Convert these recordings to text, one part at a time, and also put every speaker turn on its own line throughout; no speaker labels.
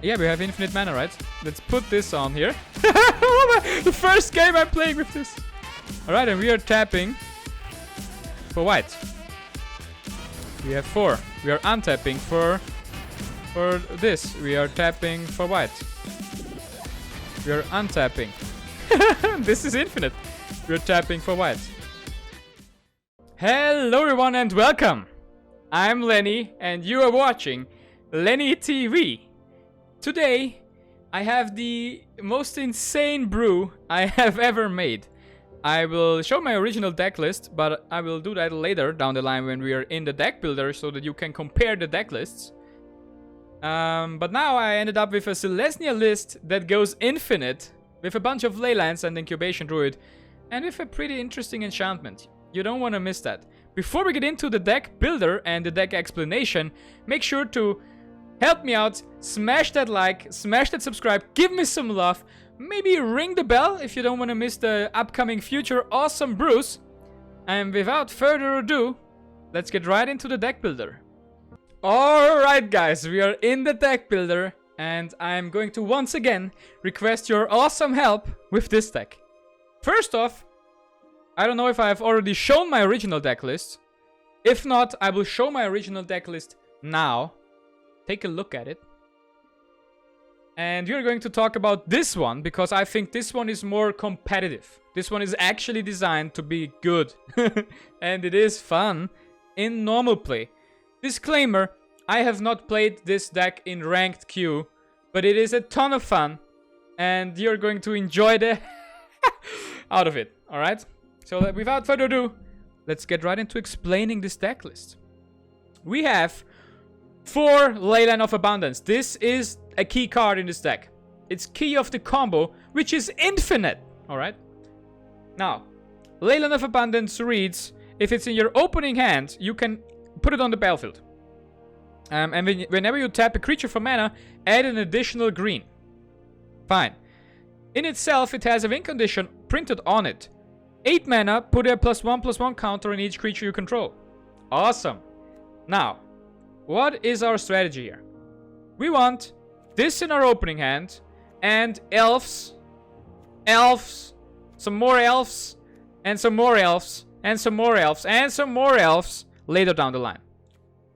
Yeah, we have infinite mana, right? Let's put this on here. The first game I'm playing with this. Alright, and we are tapping for white. We have 4. We are untapping for this. We are tapping for white. We are untapping. This is infinite. We are tapping for white. Hello everyone and welcome. I'm Lenny and you are watching Lenny TV. Today, I have the most insane brew I have ever made. I will show my original deck list, but I will do that later down the line when we are in the deck builder so that you can compare the deck lists. But now I ended up with a Selesnya list that goes infinite with a bunch of Leylands and Incubation Druid and with a pretty interesting enchantment. You don't want to miss that. Before we get into the deck builder and the deck explanation, make sure to help me out, smash that like, smash that subscribe, give me some love, maybe ring the bell if you don't want to miss the upcoming future awesome brews. And without further ado, let's get right into the deck builder. Alright guys, we are in the deck builder and I'm going to once again request your awesome help with this deck. First off, I don't know if I have already shown my original deck list. If not, I will show my original deck list now. Take a look at it. And we're going to talk about this one because I think this one is more competitive. This one is actually designed to be good. And it is fun in normal play. Disclaimer, I have not played this deck in ranked queue, but it is a ton of fun. And you're going to enjoy the out of it, alright? So without further ado, let's get right into explaining this deck list. We have 4 Leyline of Abundance. This is a key card in this deck. It's key of the combo, which is infinite. Alright? Now, Leyline of Abundance reads, if it's in your opening hand, you can put it on the battlefield. And whenever you tap a creature for mana, add an additional green. Fine. In itself, it has a win condition printed on it. 8 mana, put a +1/+1 counter on each creature you control. Awesome. Now, what is our strategy here? We want this in our opening hand and elves, some more elves, and some more elves, and some more elves, and some more elves later down the line.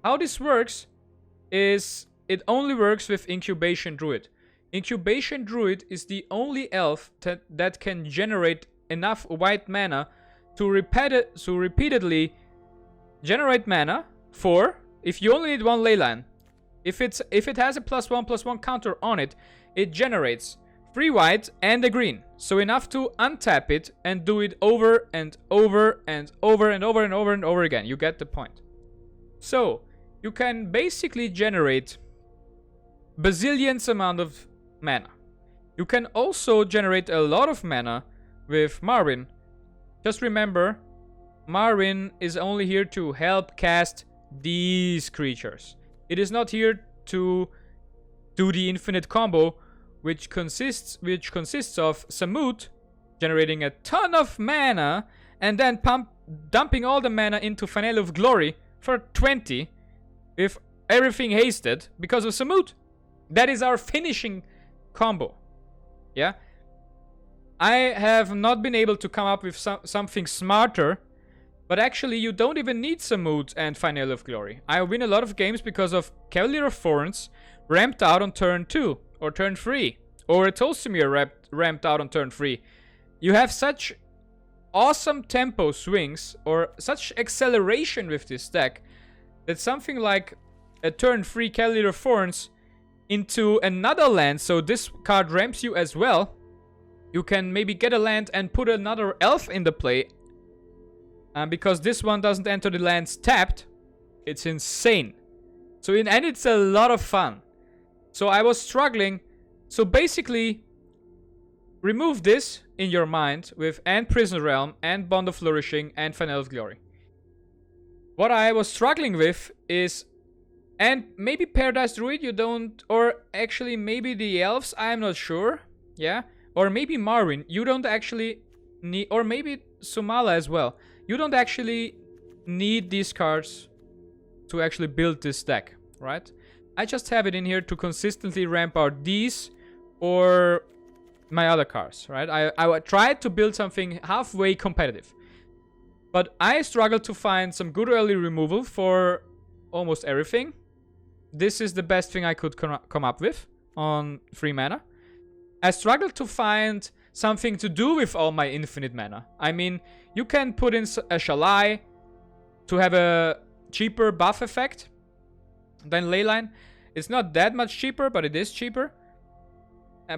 How this works is it only works with Incubation Druid. Incubation Druid is the only elf that can generate enough white mana to repeatedly generate mana for, if you only need 1 Leyline, if it has a +1/+1 counter on it, it generates 3 white and a green. So enough to untap it and do it over and over and over and over and over and over again. You get the point. So you can basically generate bazillions amount of mana. You can also generate a lot of mana with Marwyn. Just remember, Marwyn is only here to help cast these creatures. It is not here to do the infinite combo, which consists of Samut generating a ton of mana and then dumping all the mana into Leyline of Glory for 20 with everything hasted because of Samut. That is our finishing combo. Yeah? I have not been able to come up with something smarter. But actually, you don't even need Samut and Leyline of Glory. I win a lot of games because of Cavalier of Thorns ramped out on turn 2 or turn 3. Or a Tolsimir ramped out on turn 3. You have such awesome tempo swings or such acceleration with this deck that something like a turn 3 Cavalier of Thorns into another land, so this card ramps you as well. You can maybe get a land and put another elf in the play. Because this one doesn't enter the lands tapped. It's insane. And it's a lot of fun. So I was struggling. So basically, remove this in your mind with and Prison Realm and Bond of Flourishing and Leyline of Glory. What I was struggling with is, and maybe Paradise Druid you don't, or actually maybe the elves, I'm not sure. Yeah. Or maybe Marwyn, you don't actually need, or maybe Sumala as well. You don't actually need these cards to actually build this deck, right? I just have it in here to consistently ramp out these or my other cards, right? I tried to build something halfway competitive. But I struggled to find some good early removal for almost everything. This is the best thing I could come up with on 3 mana. I struggled to find something to do with all my infinite mana. I mean, you can put in a Shalai to have a cheaper buff effect than Leyline. It's not that much cheaper, but it is cheaper.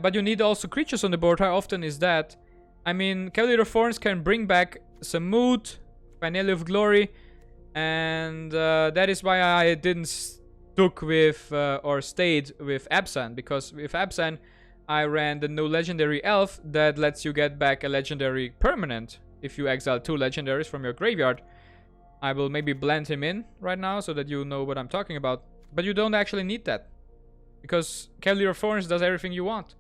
But you need also creatures on the board. How often is that? I mean, Cavalier of Thorns can bring back Samut, Cavalier of Glory, and that is why I didn't stuck with or stayed with Abzan, because with Abzan I ran the no legendary elf that lets you get back a legendary permanent if you exile 2 legendaries from your graveyard. I will maybe blend him in right now so that you know what I'm talking about. But you don't actually need that, because Cavalier of Thorns does everything you want.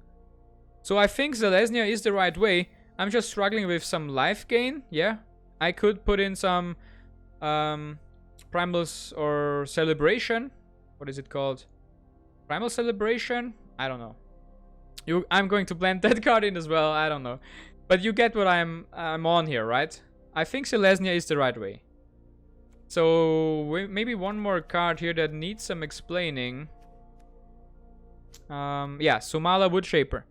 So I think Selesnya is the right way. I'm just struggling with some life gain. Yeah, I could put in some Primals or Celebration. What is it called? Primal Celebration? I don't know. I'm going to blend that card in as well. I don't know. But you get what I'm on here, right? I think Selesnya is the right way. So maybe one more card here that needs some explaining. Yeah, Sumala Woodshaper.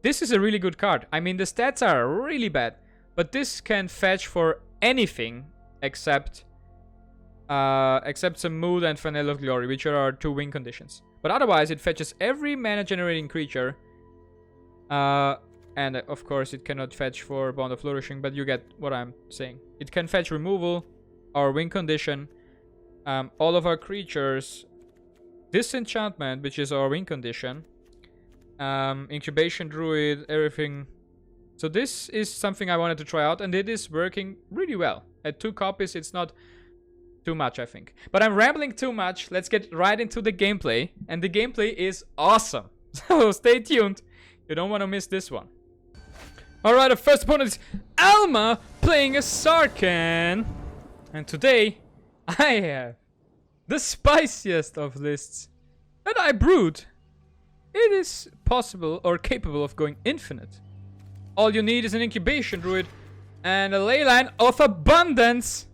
This is a really good card. I mean, the stats are really bad, but this can fetch for anything except Samut and Cavalier of Glory, which are our 2 win conditions. But otherwise, it fetches every mana-generating creature. And of course, it cannot fetch for Bond of Flourishing, but you get what I'm saying. It can fetch removal, our win condition, all of our creatures, Disenchantment, which is our win condition, Incubation Druid, everything. So this is something I wanted to try out, and it is working really well. At 2 copies, it's not too much, I think. But I'm rambling too much. Let's get right into the gameplay. And the gameplay is awesome. So stay tuned. You don't want to miss this one. Alright, our first opponent is Alma playing a Sarkhan. And today, I have the spiciest of lists that I brewed. It is possible or capable of going infinite. All you need is an Incubation Druid and a Leyline of Abundance.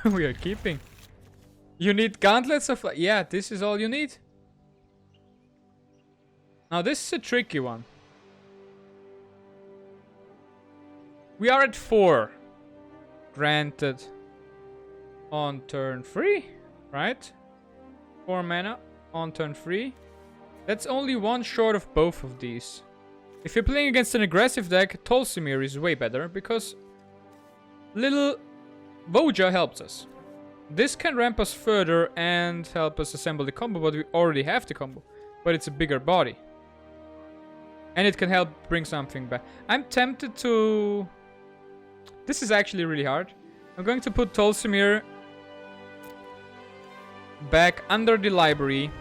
We are keeping. You need Gauntlets of Light. Yeah, this is all you need. Now this is a tricky one. We are at 4. Granted. On turn 3, right? 4 mana on turn 3. That's only 1 short of both of these. If you're playing against an aggressive deck, Tolsimir is way better because little Voja helps us. This can ramp us further and help us assemble the combo, but we already have the combo. But it's a bigger body. And it can help bring something back. I'm tempted to... This is actually really hard. I'm going to put Tolsimir back under the library.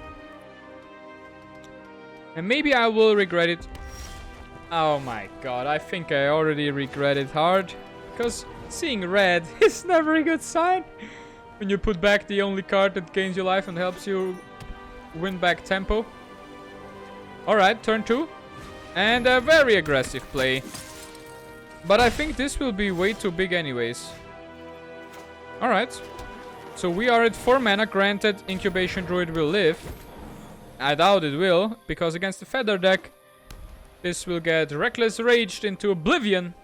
And maybe I will regret it. Oh my god, I think I already regret it hard. Because seeing red is never a good sign. When you put back the only card that gains you life and helps you win back tempo. Alright, turn 2. And a very aggressive play. But I think this will be way too big anyways. Alright. So we are at 4 mana. Granted, Incubation Druid will live. I doubt it will, because against the Feather deck, this will get Reckless Raged into Oblivion.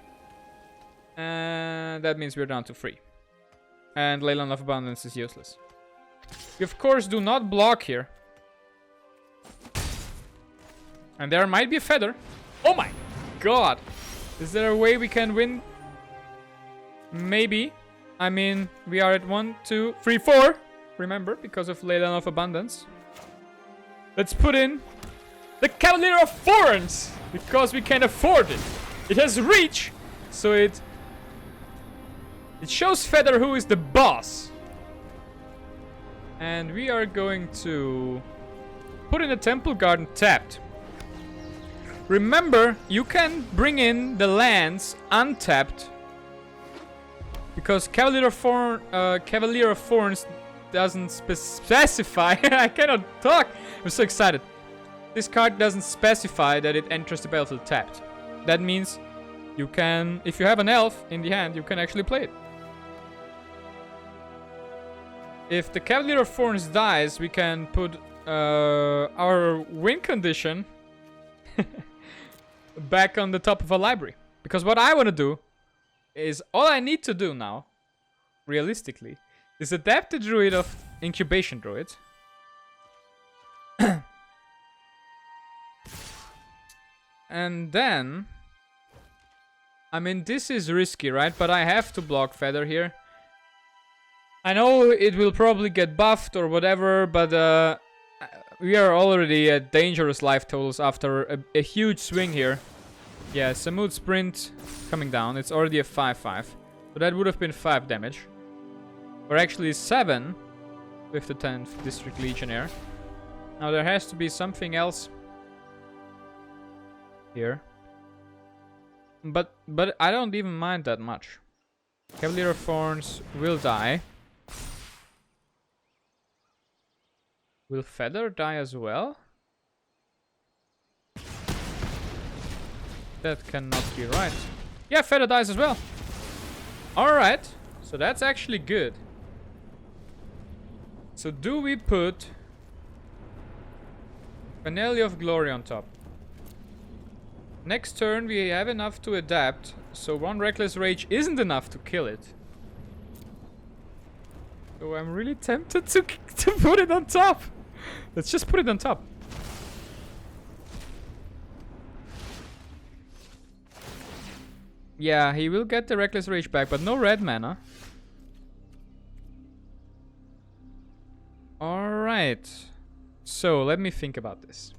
And that means we're down to 3. And Leyline of Abundance is useless. We of course do not block here. And there might be a Feather. Oh my god! Is there a way we can win? Maybe. I mean, we are at 1, 2, 3, 4. Remember, because of Leyline of Abundance. Let's put in the Cavalier of Thorns, because we can afford it. It has reach, so it shows Feather who is the boss. And we are going to put in a Temple Garden tapped. Remember, you can bring in the lands untapped, because Cavalier of Thorns doesn't specify. I cannot talk. I'm so excited. This card doesn't specify that it enters the battlefield tapped. That means you can, if you have an elf in the hand, you can actually play it. If the Cavalier of Thorns dies, we can put our win condition back on the top of a library. Because what I want to do is, all I need to do now, realistically, is adapt the Druid of Incubation Druid. And then, I mean, this is risky, right? But I have to block Feather here. I know it will probably get buffed or whatever, but we are already at dangerous life totals after a huge swing here. Yeah, Samut Sprint coming down. It's already a 5-5. So that would have been 5 damage. Or actually 7 with the 10th District Legionnaire. Now there has to be something else here. But I don't even mind that much. Cavalier of Thorns will die. Will Feather die as well? That cannot be right. Yeah, Feather dies as well. Alright. So that's actually good. So do we put Cavalier of Glory on top? Next turn we have enough to adapt. So 1 Reckless Rage isn't enough to kill it. So I'm really tempted to put it on top. Let's just put it on top. Yeah, he will get the Reckless Rage back, but no red mana. Alright. So, let me think about this.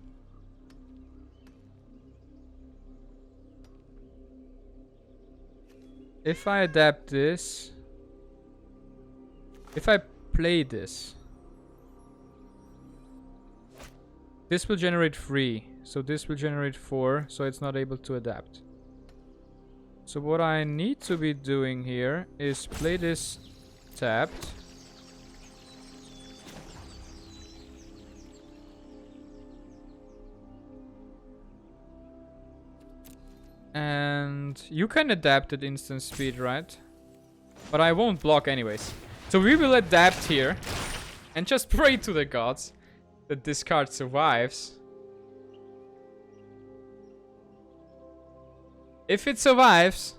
If I adapt this... If I play this... This will generate 3, so this will generate 4, so it's not able to adapt. So what I need to be doing here is play this tapped. And you can adapt at instant speed, right? But I won't block anyways. So we will adapt here and just pray to the gods that this card survives. If it survives,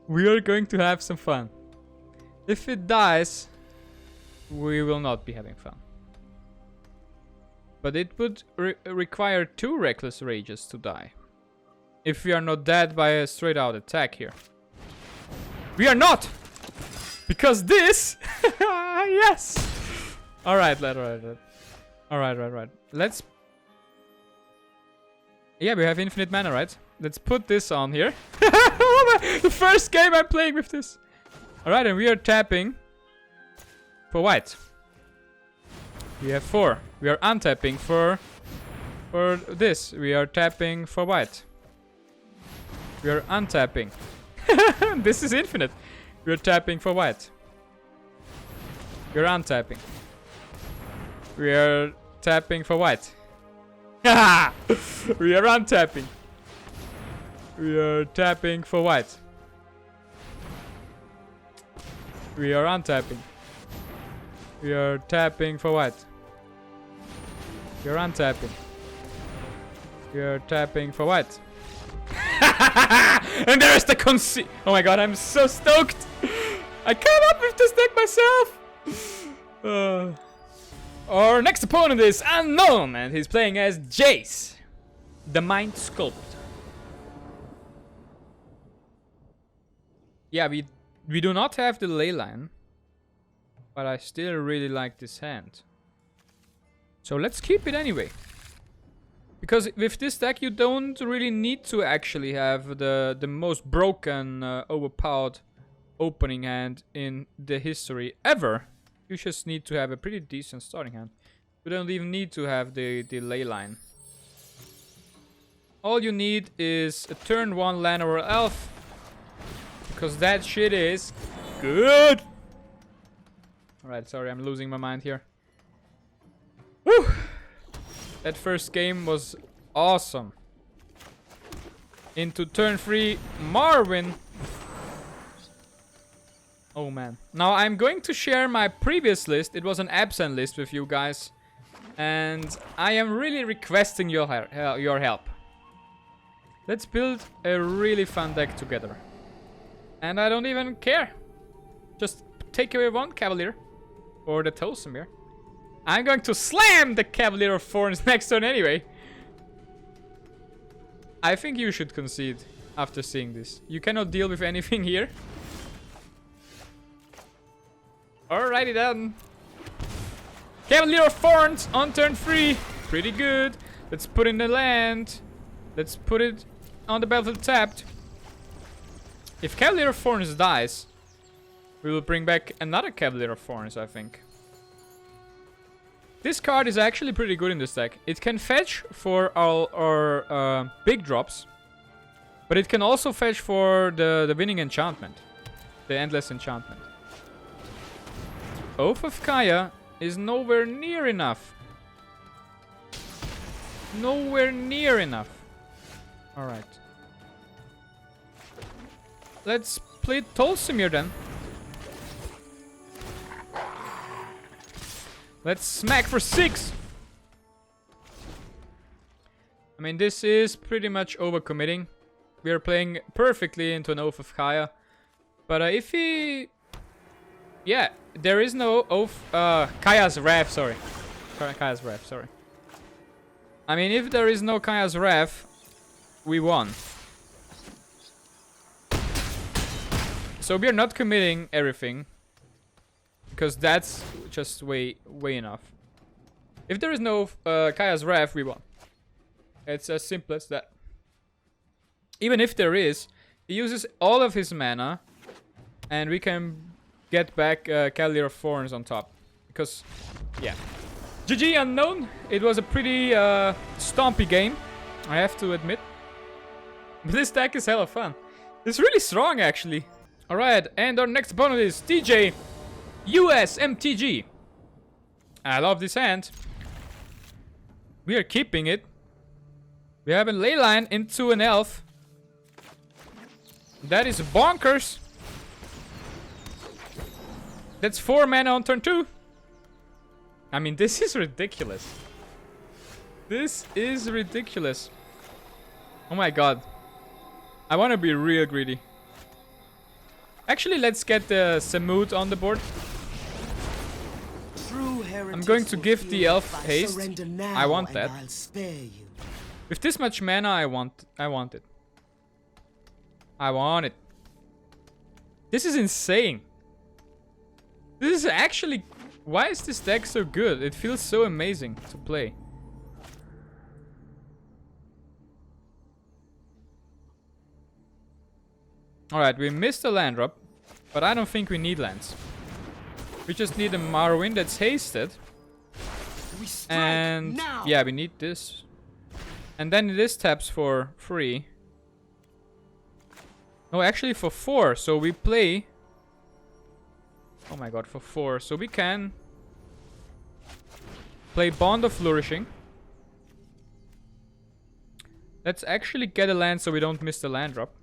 we are going to have some fun. If it dies, we will not be having fun. But it would require 2 Reckless Rages to die. If we are not dead by a straight out attack here. We are not! Because this... yes! Alright, right. Let's... Yeah, we have infinite mana, right? Let's put this on here. The first game I'm playing with this. Alright, and we are tapping for white. We have 4. We are untapping for this. We are tapping for white. We are untapping. This is infinite. We are tapping for white. We are untapping. We are tapping for white. We are untapping. We are tapping for white. We are untapping. We are tapping for white. We are untapping. We are tapping for white. And there's the conceit. Oh my god, I'm so stoked. I came up with this deck myself. Our next opponent is unknown, and he's playing as Jace, the Mind Sculpt. Yeah, we do not have the Leyline, but I still really like this hand. So let's keep it anyway. Because with this deck you don't really need to actually have the most broken, overpowered opening hand in the history ever. You just need to have a pretty decent starting hand. You don't even need to have the Leyline. All you need is a turn 1 land or elf. Because that shit is good. Alright, sorry, I'm losing my mind here. Woo! That first game was awesome. Into turn 3, Marwyn. Oh man. Now I'm going to share my previous list. It was an absent list with you guys. And I am really requesting your help. Let's build a really fun deck together. And I don't even care. Just take away one Cavalier. Or the Tolsimir. I'm going to slam the Cavalier of Thorns next turn anyway. I think you should concede after seeing this. You cannot deal with anything here. Alrighty then. Cavalier of Thorns on turn 3. Pretty good. Let's put in the land. Let's put it on the battlefield tapped. If Cavalier of Thorns dies, we will bring back another Cavalier of Thorns, I think. This card is actually pretty good in this deck. It can fetch for our big drops. But it can also fetch for the winning enchantment. The endless enchantment. Oath of Kaya is nowhere near enough. Nowhere near enough. Alright. Let's play Tolsimir then. Let's smack for 6. I mean, this is pretty much overcommitting. We are playing perfectly into an Oath of Kaya. But if he... Yeah, there is no Oath... Kaya's Wrath, sorry. Kaya's Wrath, sorry. I mean, if there is no Kaya's Wrath, we won. So we are not committing everything. Because that's just way enough. If there is no Kaya's Wrath, we won. It's as simple as that. Even if there is, he uses all of his mana. And we can get back Cavalier of Thorns on top. Because, yeah. GG Unknown. It was a pretty stompy game, I have to admit. But this deck is hella fun. It's really strong, actually. Alright, and our next opponent is DJ US MTG. I love this hand. We are keeping it. We have a Leyline into an elf. That is bonkers. That's 4 mana on turn 2. I mean, this is ridiculous. This is ridiculous. Oh my god. I want to be real greedy. Actually, let's get the Samut on the board. I'm going to give the elf haste. I want that. With this much mana, I want it. I want it. This is insane. This is actually... Why is this deck so good? It feels so amazing to play. Alright, we missed a land drop. But I don't think we need lands. We just need a Marwyn that's hasted. And yeah, we need this. And then this taps for 3. No, actually for 4. So we play... Oh my god, for 4. So we can play Bond of Flourishing. Let's actually get a land so we don't miss the land drop.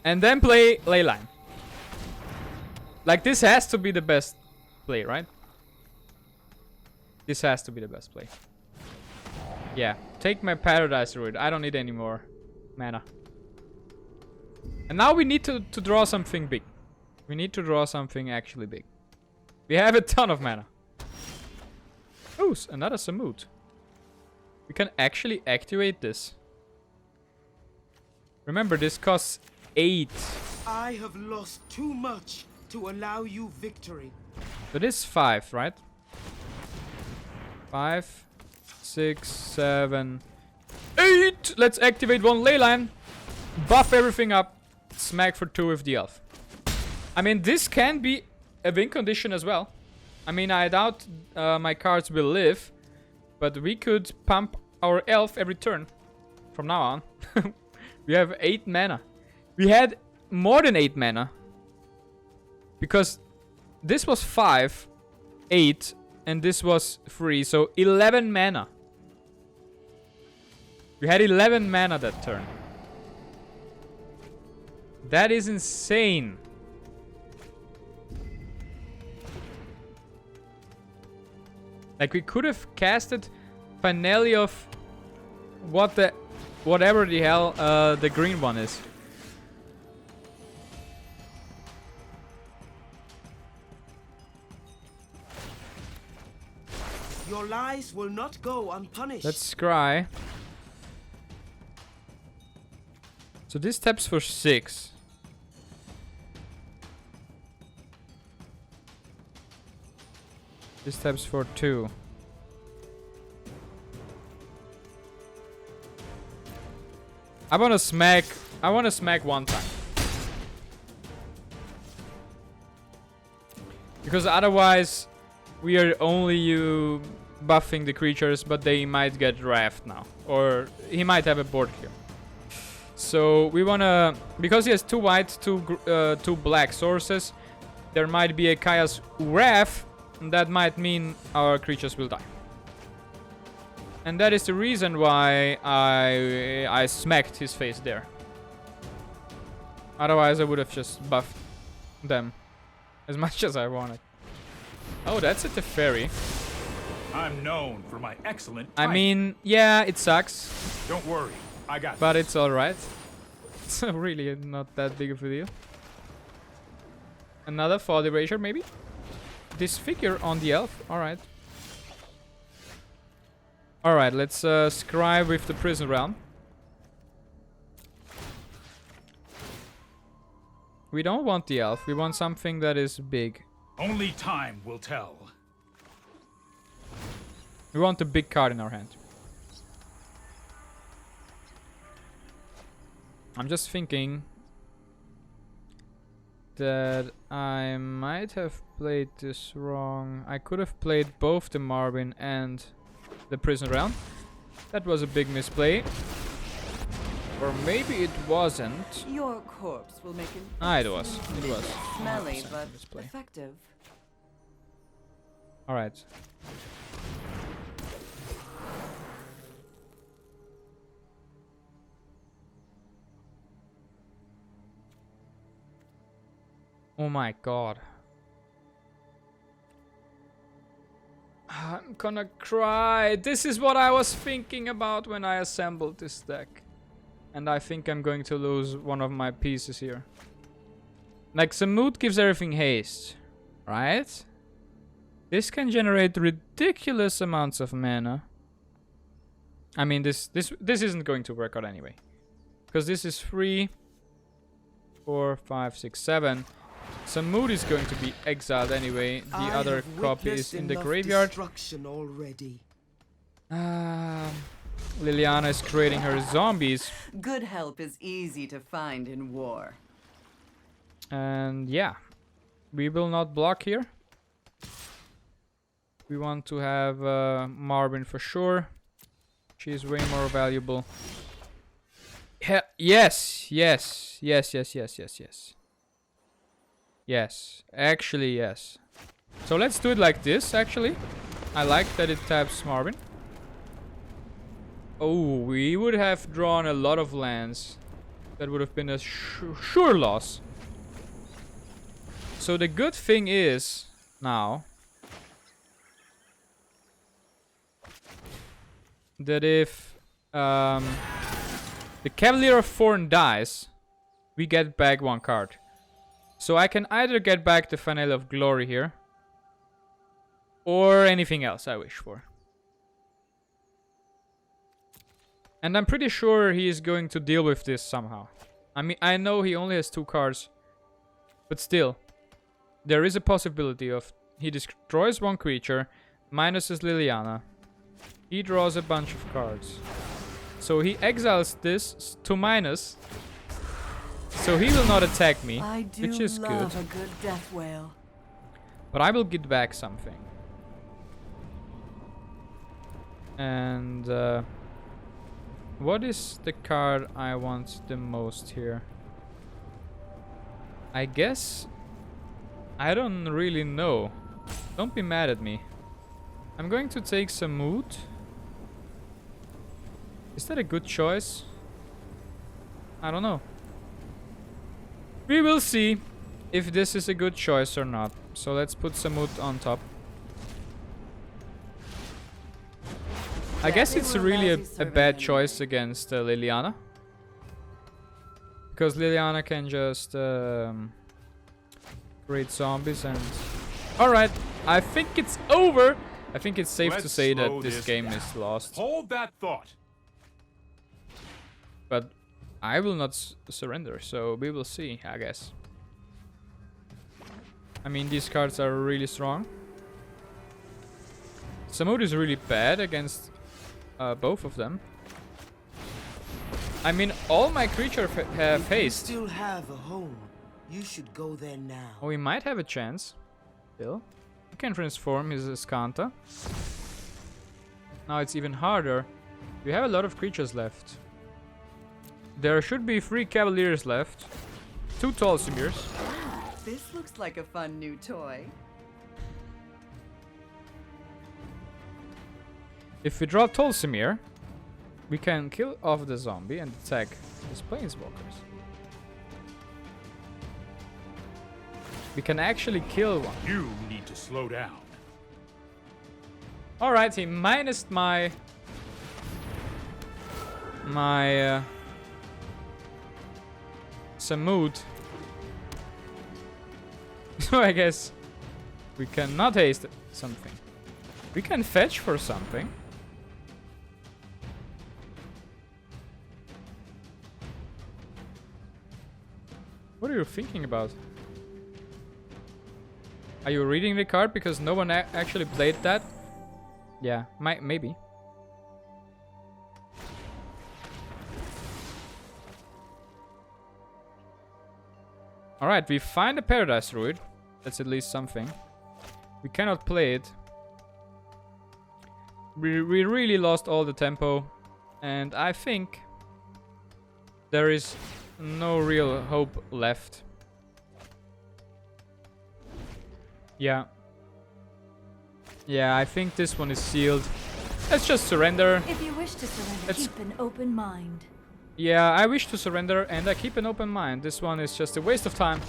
And then play Leyline. Like, this has to be the best play, right? This has to be the best play. Yeah, take my Paradise Druid. I don't need any more mana. And now we need to draw something big. We need to draw something actually big. We have a ton of mana. Oh, another Samut. We can actually activate this. Remember, this costs 8.
I have lost too much to allow you victory.
So this is 5, right? 5, 6, 7, 8. Let's activate one Leyline. Buff everything up. Smack for 2 with the elf. I mean, this can be a win condition as well. I mean, I doubt my cards will live. But we could pump our elf every turn. From now on. We have 8 mana. We had more than 8 mana. Because this was 5, 8, and this was 3, so 11 mana. We had 11 mana that turn. That is insane. Like, we could have casted Finale of whatever the hell the green one is.
Your lies will not go unpunished.
Let's scry. So this taps for 6. This taps for 2. I wanna smack one time. Because otherwise we are only buffing the creatures, but they might get draft now. Or he might have a board kill. So we wanna, because he has 2 white, 2 black sources, there might be a Chaos Wrath, and that might mean our creatures will die. And that is the reason why I smacked his face there. Otherwise I would have just buffed them as much as I wanted. Oh, that's a Teferi.
I'm known for my excellent
I
timing.
mean, yeah, it sucks.
Don't worry, I got
But
this.
it's alright. It's really not that big of a deal. Another Fall Erasure, maybe? Disfigure on the elf. Alright. Alright, let's scry with the Prison Realm. We don't want the elf. We want something that is big.
Only time will tell.
We want a big card in our hand. I'm just thinking that I might have played this wrong. I could have played both the Marvin and the Prison Realm. That was a big misplay. Or maybe it wasn't.
Your corpse will make an
Ah, it was. It was.
smelly
100%
but
misplay.
effective.
Alright. Oh my god. I'm gonna cry. This is what I was thinking about when I assembled this deck. And I think I'm going to lose one of my pieces here. Like, Samut gives everything haste, right? This can generate ridiculous amounts of mana. I mean, this isn't going to work out anyway. Because this is 3, 4, 5, 6, 7. Samut is going to be exiled anyway. The
I
other
have
copy
witnessed
is in the
enough
graveyard.
destruction already.
Liliana is creating her zombies.
Good help is easy to find in war.
And yeah, we will not block here. We want to have Marvin for sure. She's way more valuable. Yes. Yes, actually yes. So let's do it like this, actually. I like that it taps Marvin. Oh, we would have drawn a lot of lands. That would have been a sure loss. So the good thing is, now, that if the Cavalier of Thorns dies, we get back 1 card. So I can either get back the Finale of Glory here, or anything else I wish for. And I'm pretty sure he is going to deal with this somehow. I mean, I know he only has 2 cards, but still, there is a possibility of he destroys 1 creature, minuses Liliana, he draws a bunch of cards. So he exiles this to minus, so he will not attack me, which is good.
A good death wail.
But I will get back something. And what is the card I want the most here? I guess I don't really know. Don't be mad at me. I'm going to take Samut. Is that a good choice? I don't know. We will see if this is a good choice or not. So let's put Samut on top. I guess it's really a bad choice against Liliana. Because Liliana can just create zombies and... Alright, I think it's over. I think it's safe to say that this game is lost.
Hold that thought.
But I will not surrender, so we will see, I guess. I mean, these cards are really strong. Samut is really bad against both of them. I mean, all my creatures have haste.
You still have a home. You should go there now.
Oh, we might have a chance. Still. He can transform his Skanta. Now it's even harder. We have a lot of creatures left. There should be 3 Cavaliers left. 2 Tolsimirs.
This looks like a fun new toy.
If we draw Tolsimir, we can kill off the zombie and attack his planeswalkers. We can actually kill one.
You need to slow down.
Alright, he minused my Samut. So I guess we cannot haste something. We can fetch for something. What are you thinking about? Are you reading the card because no one actually played that? Yeah, maybe. Alright, we find a Paradise Druid. That's at least something. We cannot play it. We really lost all the tempo. And I think there is no real hope left. Yeah. Yeah, I think this one is sealed. Let's just surrender.
If you wish to surrender, keep an open mind.
Yeah, I wish to surrender and I keep an open mind. This one is just a waste of time.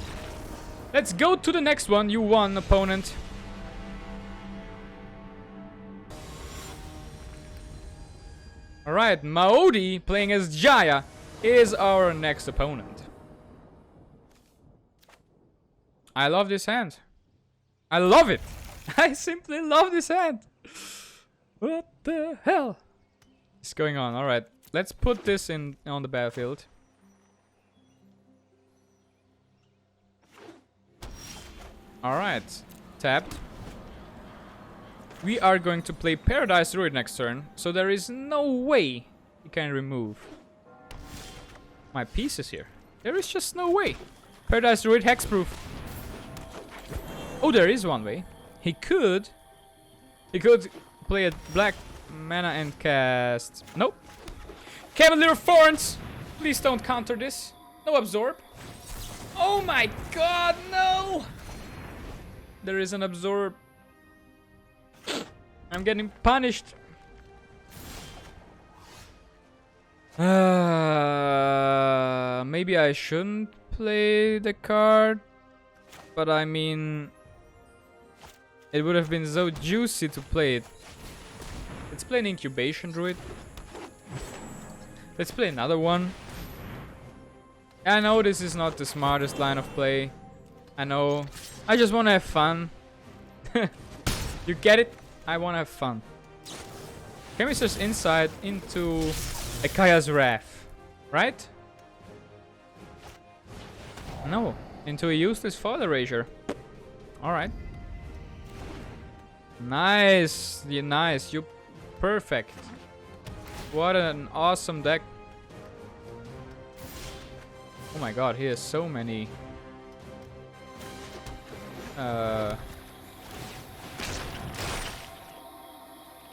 Let's go to the next one. You won, opponent. Alright, Maodi playing as Jaya is our next opponent. I love this hand. I love it. I simply love this hand. What the hell is going on? Alright, let's put this in on the battlefield. Alright, tapped. We are going to play Paradise Druid next turn, so there is no way he can remove my pieces here. There is just no way. Paradise Druid hexproof. Oh, there is one way. He could play a black mana and cast. Nope. Cavalier of Thorns. Please don't counter this. No absorb. Oh my god, no! There is an absorb. I'm getting punished. Maybe I shouldn't play the card. But I mean, it would have been so juicy to play it. Let's play an Incubation Druid. Let's play another one. I know this is not the smartest line of play. I know. I just want to have fun. You get it? I want to have fun. Can we search inside into a Kaya's Wrath? Right? No. Into a useless Father Erasure. Alright. Nice. Yeah, nice. You perfect. What an awesome deck. Oh my god, he has so many.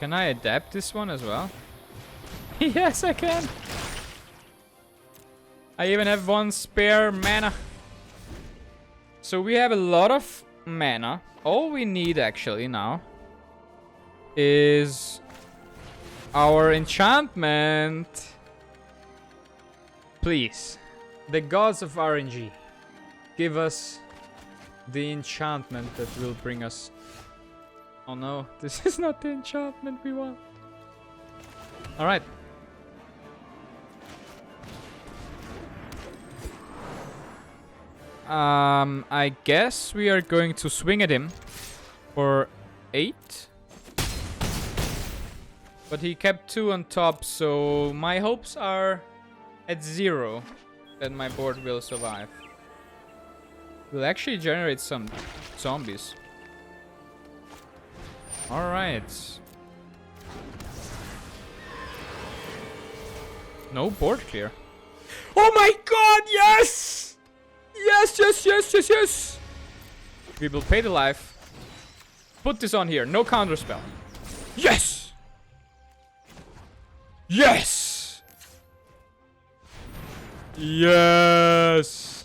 Can I adapt this one as well? Yes, I can. I even have one spare mana. So we have a lot of mana. All we need actually now is our enchantment. Please, the gods of RNG, give us the enchantment that will bring us... Oh no, this is not the enchantment we want. Alright. I guess we are going to swing at him for 8. But he kept 2 on top, so my hopes are at 0 that my board will survive. We'll actually generate some zombies. Alright. No board clear. Oh my god, yes! Yes, yes, yes, yes, yes! We will pay the life. Put this on here, no counter spell. Yes! Yes! Yes!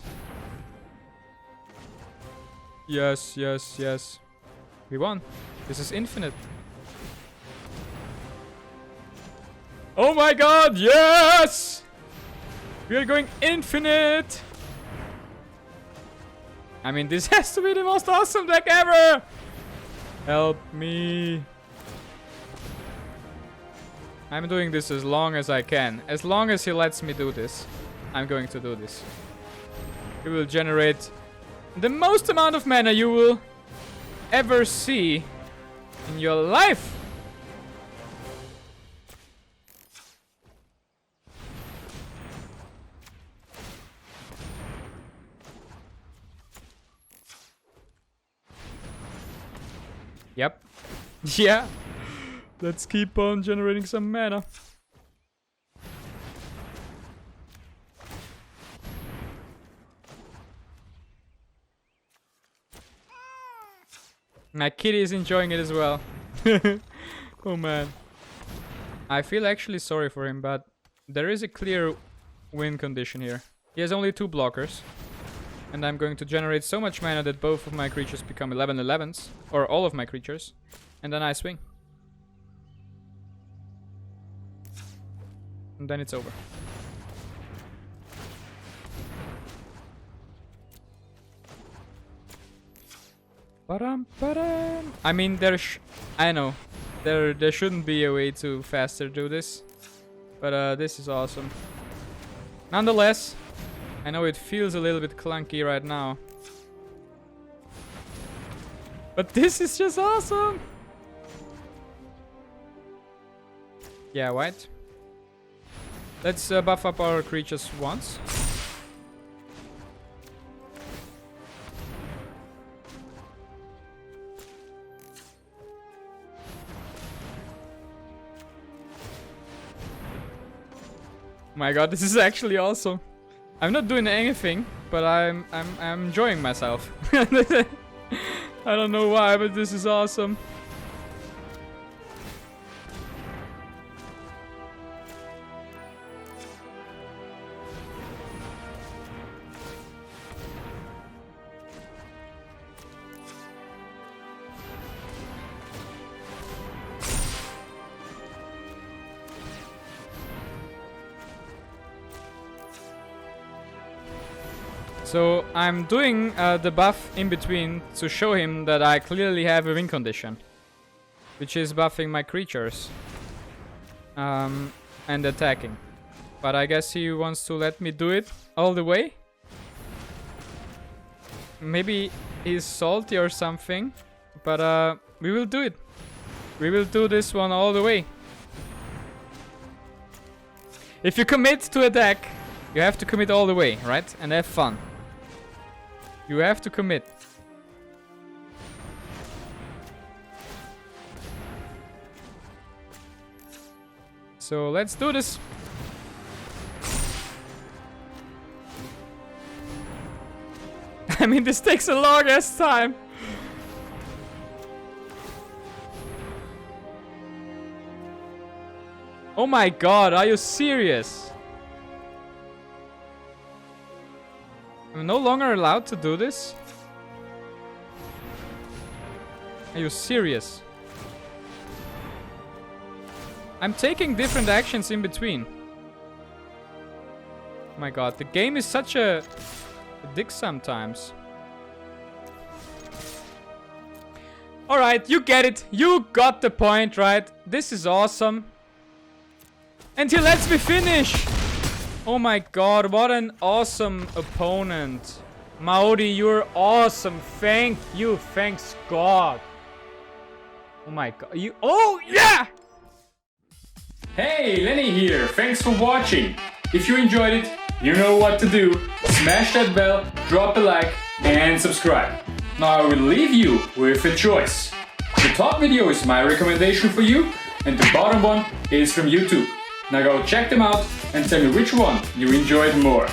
Yes, yes, yes. We won. This is infinite. Oh my god, yes! We are going infinite! I mean, this has to be the most awesome deck ever! Help me. I'm doing this as long as I can. As long as he lets me do this, I'm going to do this. He will generate the most amount of mana you will ever see in your life. Yep. Yeah. Let's keep on generating some mana. My kitty is enjoying it as well. Oh man. I feel actually sorry for him, but there is a clear win condition here. He has only 2 blockers. And I'm going to generate so much mana that both of my creatures become 11/11s. Or all of my creatures. And then I swing. And then it's over. Ba-dum. I mean, I know. There shouldn't be a way to faster do this. But this is awesome. Nonetheless, I know it feels a little bit clunky right now. But this is just awesome! Yeah, white. Let's buff up our creatures once. My god, this is actually awesome. I'm not doing anything, but I'm enjoying myself. I don't know why, but this is awesome. So I'm doing the buff in between to show him that I clearly have a win condition, which is buffing my creatures and attacking. But I guess he wants to let me do it all the way. Maybe he's salty or something, but we will do it. We will do this one all the way. If you commit to attack, you have to commit all the way, right? And have fun. You have to commit. So let's do this. I mean, this takes a long ass time. Oh my god, are you serious? I'm no longer allowed to do this? Are you serious? I'm taking different actions in between. My god, the game is such a dick sometimes. Alright, you get it. You got the point, right? This is awesome. And he lets me finish! Oh my god, what an awesome opponent. Maori, you're awesome. Thank you. Thanks God. Oh my god. You. Oh yeah!
Hey, Lenny here. Thanks for watching. If you enjoyed it, you know what to do. Smash that bell, drop a like, and subscribe. Now I will leave you with a choice. The top video is my recommendation for you, and the bottom one is from YouTube. Now go check them out and tell me which one you enjoyed more.